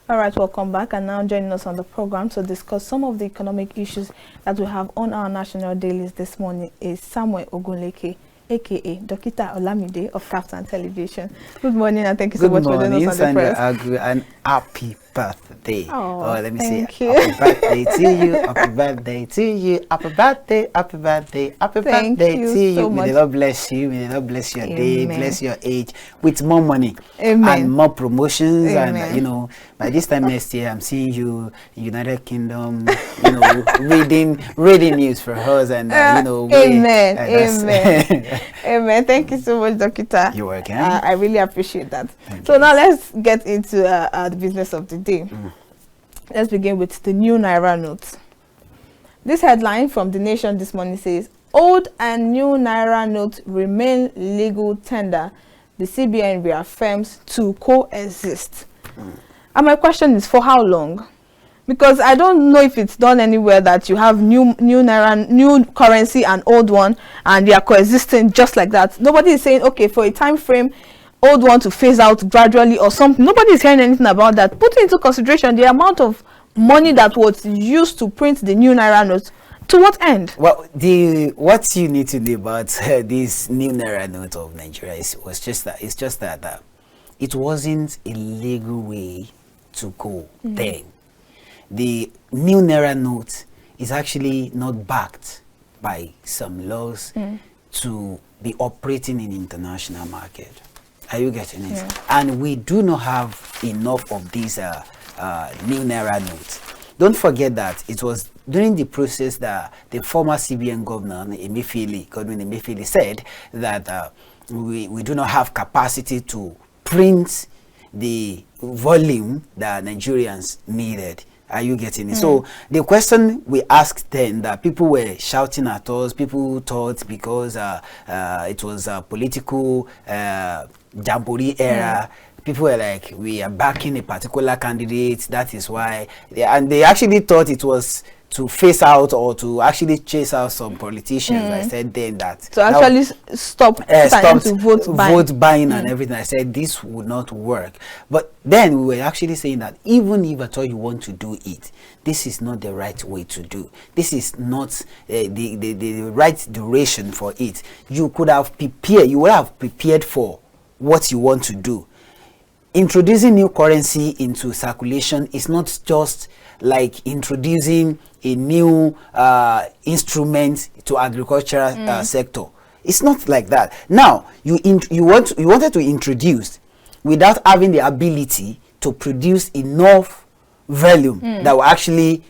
All right, welcome back. And now joining us on the program to discuss some of the economic issues that we have on our national dailies this morning is Samuel Ogunleke, aka Dokita Olamide of KAFTAN Television. Good morning, and thank you so much for joining us on the press. And happy birthday. Oh, let me say you. happy birthday to you, happy birthday to you, happy birthday, happy birthday, happy birthday to you. May the Lord bless you, may the Lord bless your day, bless your age with more money and more promotions. And you know, by this time next year, I'm seeing you in United Kingdom, you know, reading news for us, and you know, amen. Amen. Thank you so much, Dokita. You're welcome. I really appreciate that. Thank so you. now let's get into the business of the day. Let's begin with the new Naira note. This headline from The Nation this morning says, old and new Naira note remain legal tender. The CBN reaffirms to coexist. And my question is, for how long? Because I don't know if it's done anywhere that you have new Naira, new currency and old one, and they are coexisting just like that. Nobody is saying, okay, for a time frame, old one to phase out gradually or something. Nobody is hearing anything about that. Put into consideration the amount of money that was used to print the new Naira note. To what end? Well, what you need to know about this new Naira note of Nigeria it's just that it wasn't a legal way to go then. The new Naira note is actually not backed by some laws to be operating in international market. Are you getting it? Yeah. And we do not have enough of these new Naira notes. Don't forget that it was during the process that the former CBN governor, Godwin Emefiele, said that we do not have capacity to print the volume that Nigerians needed. Are you getting it? So the question we asked then, that people were shouting at us, people thought because it was a political jamboree era, people were like, we are backing a particular candidate, that is why, and they actually thought it was to face out or to actually chase out some politicians. I said then that to actually stop to vote buying and everything. I said this would not work. But then we were actually saying that even if at all you want to do it, this is not the right way to do. This is not the right duration for it. You could have prepared. You would have prepared for what you want to do. Introducing new currency into circulation is not just like introducing a new instrument to agricultural sector. It's not like that. Now you wanted to introduce without having the ability to produce enough volume that will actually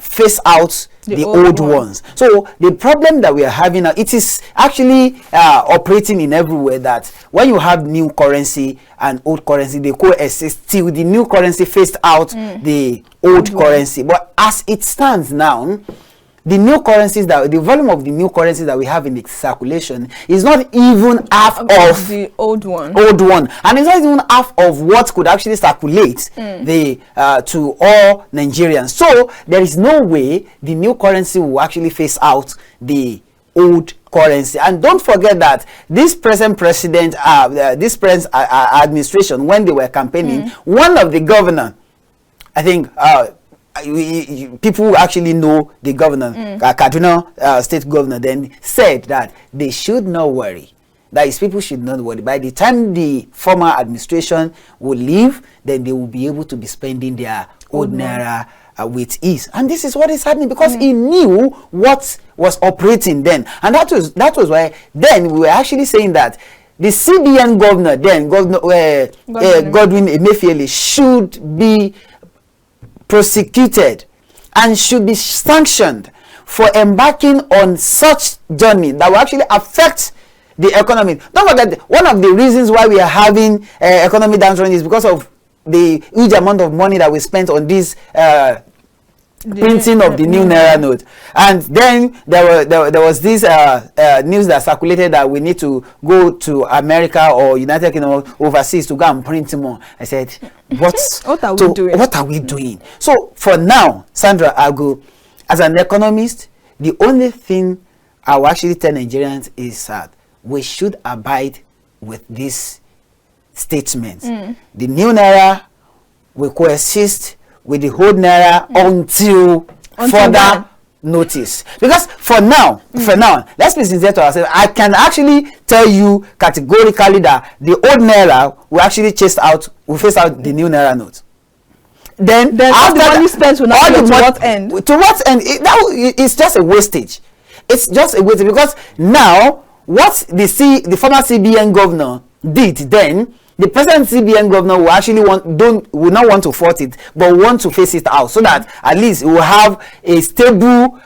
face out the old ones. So the problem that we are having now, it is actually operating in everywhere, that when you have new currency and old currency, they coexist till the new currency phased out the old currency. But as it stands now, the new currencies the volume of the new currencies that we have in the circulation is not even half of the old one, and it's not even half of what could actually circulate to all Nigerians. So there is no way the new currency will actually phase out the old currency. And don't forget that this present president, this present administration, when they were campaigning, one of the governor, I think people who actually know the governor, Kaduna state governor, then said that they should not worry. That is, people should not worry. By the time the former administration will leave, then they will be able to be spending their old Naira with ease. And this is what is happening, because he knew what was operating then. And that was why then we were actually saying that the CBN governor then, Godwin Emefiele, should be prosecuted and should be sanctioned for embarking on such journey that will actually affect the economy. Don't forget, one of the reasons why we are having economic downturn is because of the huge amount of money that we spent on this printing of the new Naira note. And then there was this news that circulated that we need to go to America or United Kingdom overseas to go and print more. I said, what are we doing? So for now, Sandra, I'll go as an economist. The only thing I will actually tell Nigerians is that we should abide with this statement. The new Naira will coexist with the whole Naira until further notice. Because for now, let's be sincere to ourselves. I can actually tell you categorically that the old Naira will actually face out the new Naira note. Then all the money spent will not go to what end? To what end? It's just a wastage. It's just a wastage, because now what the former CBN governor did then, the present CBN governor will actually will not want to fault it, but want to face it out, so that at least it will have a stable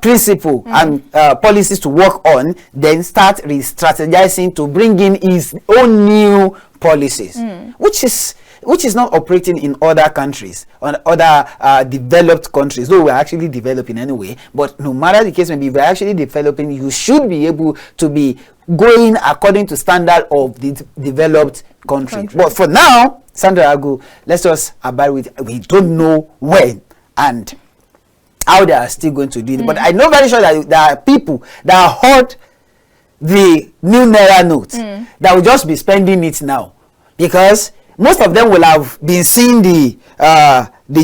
principle and policies to work on, then start re-strategizing to bring in his own new policies, which is not operating in other countries, or other developed countries, though we're actually developing anyway. But no matter the case may be, if we're actually developing, you should be able to be going according to standard of the developed country. But for now, Sandra, let's just abide with, we don't know when and how they are still going to do it. But I know very sure that there are people that heard the new Naira note that will just be spending it now, because most of them will have been seeing the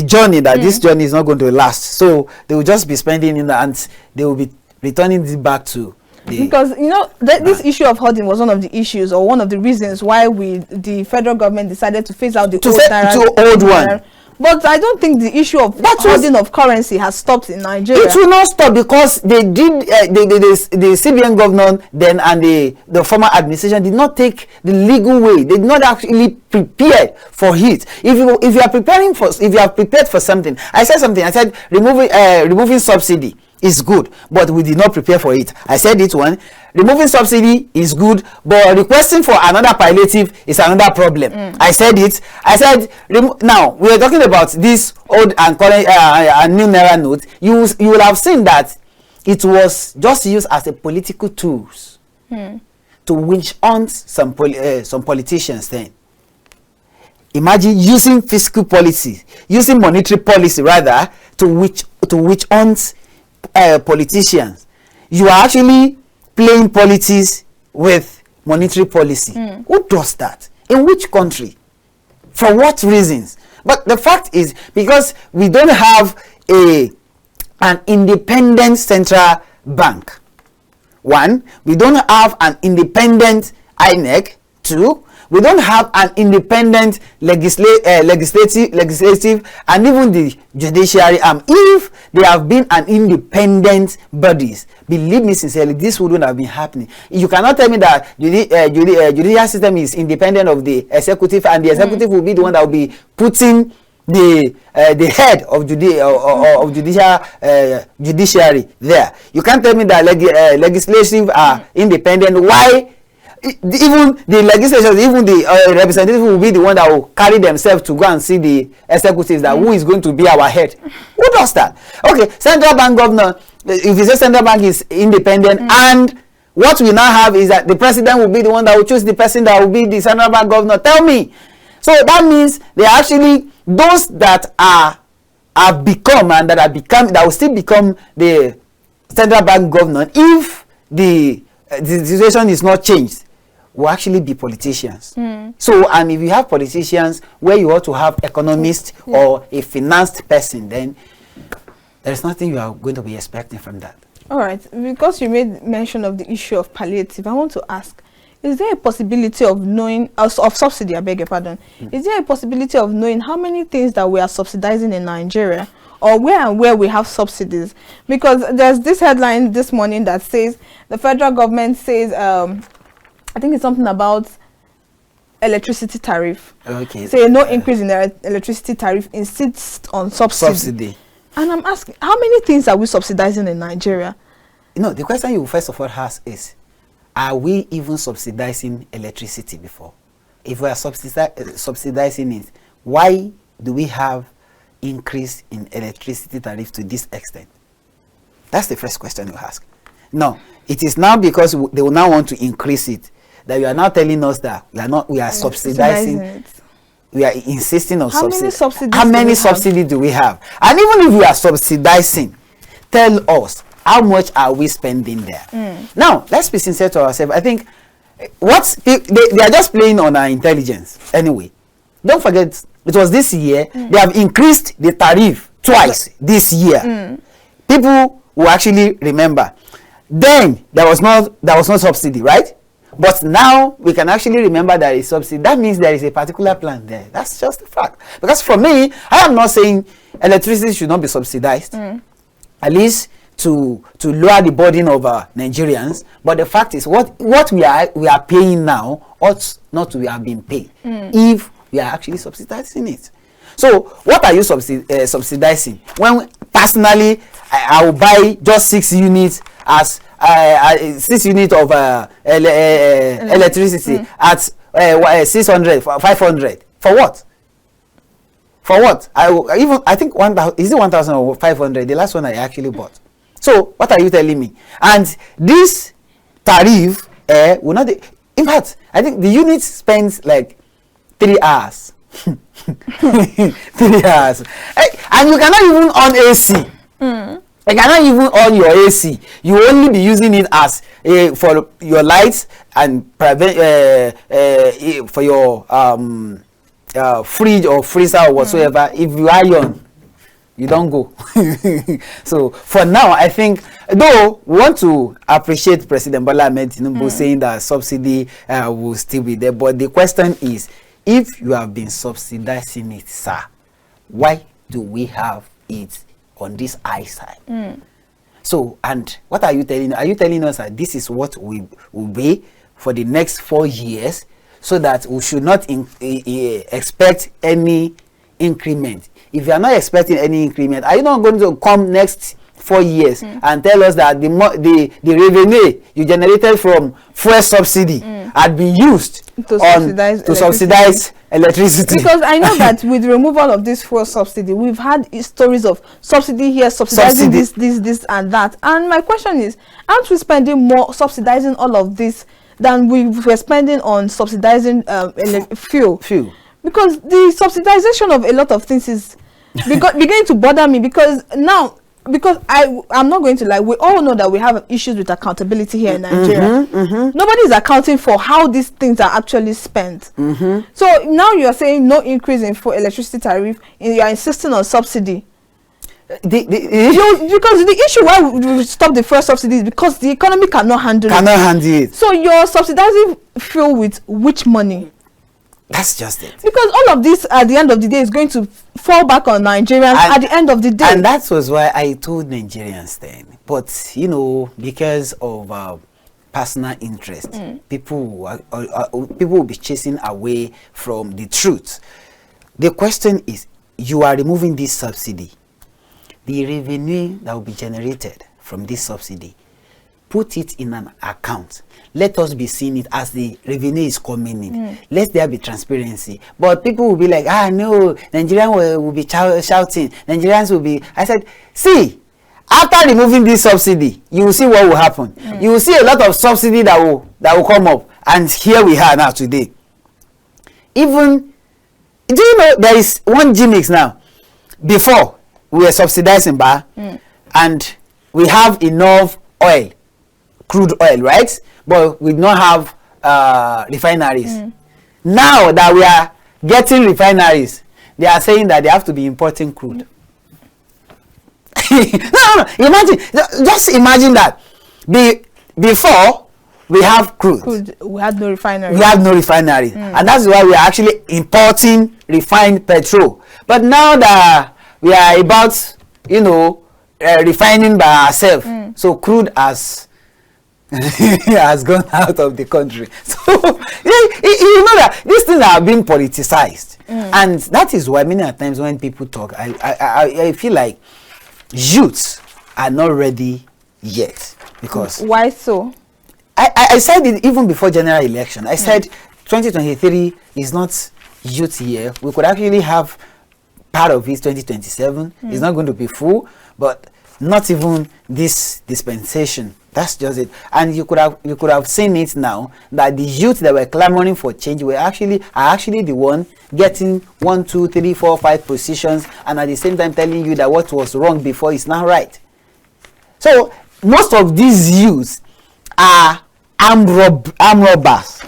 journey, that this journey is not going to last, so they will just be spending it, and they will be returning it back to the, because this issue of hoarding was one of the issues, or one of the reasons why the federal government decided to phase out the old Naira. But I don't think the issue of hoarding of currency has stopped in Nigeria. It will not stop, because they did the CBN governor then and the former administration did not take the legal way. They did not actually prepare for it. If you are prepared for something, I said removing subsidy is good, but we did not prepare for it. I said it one. Removing subsidy is good, but requesting for another palliative is another problem. I said it. I said, now we are talking about this old and current and new Naira note. You will have seen that it was just used as a political tools to winch on some politicians. Then imagine using fiscal policy, using monetary policy rather, to winch on politicians. You are actually playing politics with monetary policy. Who does that? In which country? For what reasons? But the fact is, because we don't have an independent central bank. One, we don't have an independent INEC. Two, we don't have an independent legislative and even the judiciary arm. If they have been an independent bodies, believe me sincerely, this wouldn't have been happening. You cannot tell me that judicial system is independent of the executive, and the executive will be the one that will be putting the head of judiciary there. You can't tell me that legislative are independent. Why? Even the legislators, even the representatives will be the one that will carry themselves to go and see the executives, that who is going to be our head. Who does that? Okay, central bank governor, if you say central bank is independent, and what we now have is that the president will be the one that will choose the person that will be the central bank governor. Tell me. So that means they are actually those that have become and that will still become the central bank governor, if the situation is not changed, will actually be politicians. So, and if you have politicians where you ought to have economists or a financed person, then there's nothing you are going to be expecting from that. All right, because you made mention of the issue of palliative, I want to ask, is there a possibility of knowing, of subsidy, I beg your pardon, is there a possibility of knowing how many things that we are subsidizing in Nigeria, or where we have subsidies? Because there's this headline this morning that says, the federal government says, I think it's something about electricity tariff. Okay. Say no increase in the electricity tariff, insists on subsidy. And I'm asking, how many things are we subsidizing in Nigeria? The question you first of all ask is, are we even subsidizing electricity before? If we are subsidizing it, why do we have increase in electricity tariff to this extent? That's the first question you ask. No, it is now because they will now want to increase it that you are now telling us that we are subsidizing it. We are insisting on subsidy. How many subsidies do we have? And even if we are subsidizing, tell us, how much are we spending there? Now, let's be sincere to ourselves. I think they are just playing on our intelligence anyway. don't forget, it was this year. They have increased the tariff twice this year. People will actually remember. Then there was no subsidy, right? But now we can actually remember there is subsidy. That means there is a particular plan there. That's just a fact. Because for me, I am not saying electricity should not be subsidized, at least to lower the burden of Nigerians. But the fact is, what we are paying now ought not to have been paid if we are actually subsidizing it. So what are you subsidizing? When personally I will buy just 6 units as 6 units of electricity at 600, 500. For what? For what? I think 1,000. Is it 1,000 or 500? The last one I actually bought. So what are you telling me? And this tariff will not. In fact, I think the unit spends like 3 hours. 3 hours, and you cannot even on AC. You cannot even on your AC. You only be using it as for your lights and prevent for your fridge or freezer or whatsoever. If you iron, you don't go. So for now, I think, though we want to appreciate President Bola Ahmed Tinubu saying that subsidy will still be there, but the question is, if you have been subsidizing it, sir, why do we have it on this high side? So, and what are you telling? Are you telling us that this is what we will be for the next 4 years, so that we should not expect any increment? If you are not expecting any increment, are you not going to come next 4 years and tell us that the revenue you generated from fuel subsidy had been used to subsidize electricity? Because I know that with the removal of this fuel subsidy, we've had stories of subsidy here, subsidizing this and that. And my question is, aren't we spending more subsidizing all of this than we were spending on subsidizing fuel? Because the subsidization of a lot of things is beginning to bother me, because now, because I'm not going to lie, we all know that we have issues with accountability here in Nigeria. Nobody is accounting for how these things are actually spent. So now you are saying no increase in electricity tariff, and you are insisting on subsidy. Because the issue why we stop the first subsidy is because the economy cannot handle it. So you're subsidizing fuel with which money? That's just it. Because all of this at the end of the day is going to fall back on Nigerians at the end of the day. And that was why I told Nigerians then. But, you know, because of personal interest, people will be chasing away from the truth. The question is, you are removing this subsidy. The revenue that will be generated from this subsidy, put it in an account. Let us be seeing it as the revenue is coming in. Let there be transparency. But people will be like, no, Nigerians will be shouting. Nigerians will be. I said, see, after removing this subsidy, you will see what will happen. You will see a lot of subsidy that will come up. And here we are now today. Even, do you know there is one gimmicks now? Before, we were subsidizing bar, and we have enough oil, crude oil, right? But we do not have refineries. Now that we are getting refineries, they are saying that they have to be importing crude. No. Imagine, just imagine that. Before we have crude, we had no refinery. And that's why we are actually importing refined petrol. But now that we are about, you know, refining by ourselves, so crude has gone out of the country. So you know that these things are being politicized, and that is why many times when people talk, I feel like youths are not ready yet. Because why so? I said it even before general election. I said 2023 is not youth year. We could actually have part of it 2027. It's not going to be full, but not even this dispensation. That's just it. And you could have seen it now that the youth that were clamoring for change are actually the one getting 1, 2, 3, 4, 5 positions, and at the same time telling you that what was wrong before is now right. So most of these youths are armed robbers,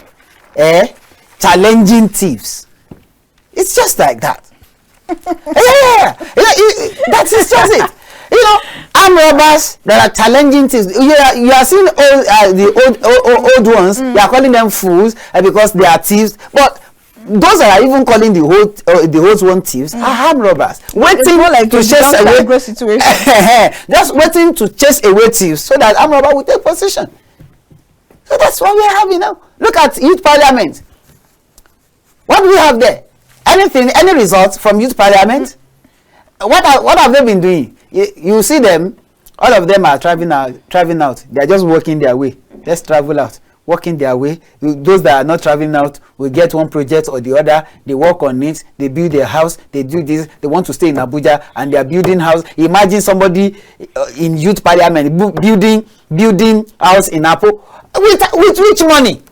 challenging thieves. It's just like that. That is just it. You know, armed robbers that are challenging things. You are seeing the old ones. You are calling them fools because they are thieves. But those that are even calling the old one thieves are armed robbers, waiting like to chase away situation. just waiting to chase away thieves so that armed robber will take possession. So that's what we are having now. Look at youth parliament. What do we have there? Anything? Any results from youth parliament? What have they been doing? You see them. All of them are traveling out. They are just working their way. Let's travel out. Working their way. Those that are not traveling out will get one project or the other. They work on it. They build their house. They do this. They want to stay in Abuja and they are building house. Imagine somebody in youth parliament building house in Apo with which money?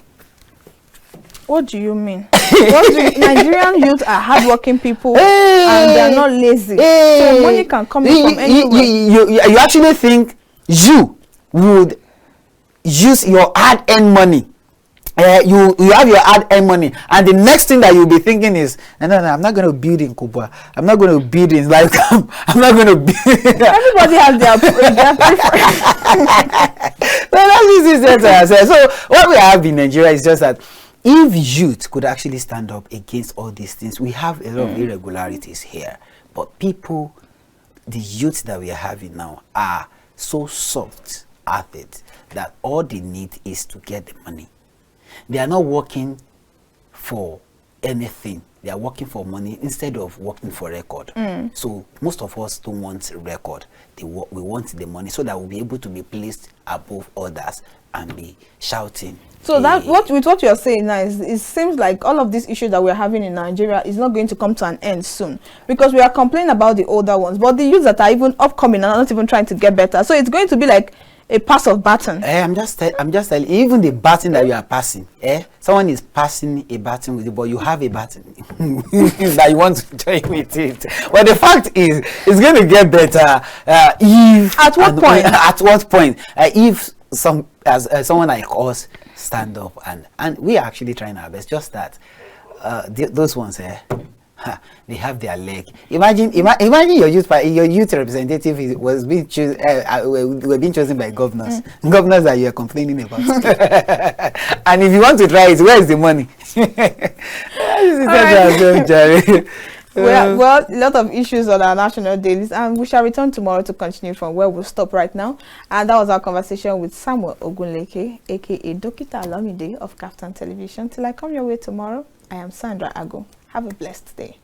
What do you mean? Nigerian youth are hardworking people and they are not lazy. So money can come in from anywhere. You actually think you would use your hard-earned money? You have your hard-earned money, and the next thing that you'll be thinking is, no, I'm not going to build in Kubwa. I'm not going to build in Lifecam. I'm not going to build. Everybody has their preference. So what we have in Nigeria is just that if youth could actually stand up against all these things, we have a lot of irregularities here. But people, the youth that we are having now, are so soft-hearted that all they need is to get the money. They are not working for anything. They are working for money instead of working for record. So most of us don't want record. We want the money so that we'll be able to be placed above others and be shouting. So that what you are saying now is, it seems like all of these issues that we're having in Nigeria is not going to come to an end soon, because we are complaining about the older ones, but the youths that are even upcoming are not even trying to get better. So it's going to be like a pass of baton. I'm just telling you, even the baton that you are passing, someone is passing a baton with you, but you have a baton that you want to join with it. But the fact is, it's going to get better if at what point if someone like us stand up and we are actually trying our best. Just that those ones they have their leg. Imagine your youth representative was being were being chosen by governors that you are complaining about. And if you want to try it, where is the money? Well, a lot of issues on our national dailies, and we shall return tomorrow to continue from where we'll stop right now. And that was our conversation with Samuel Ogunleke, aka Dokita Alamide of KAFTAN Television. Till I come your way tomorrow, I am Sandra Ago. Have a blessed day.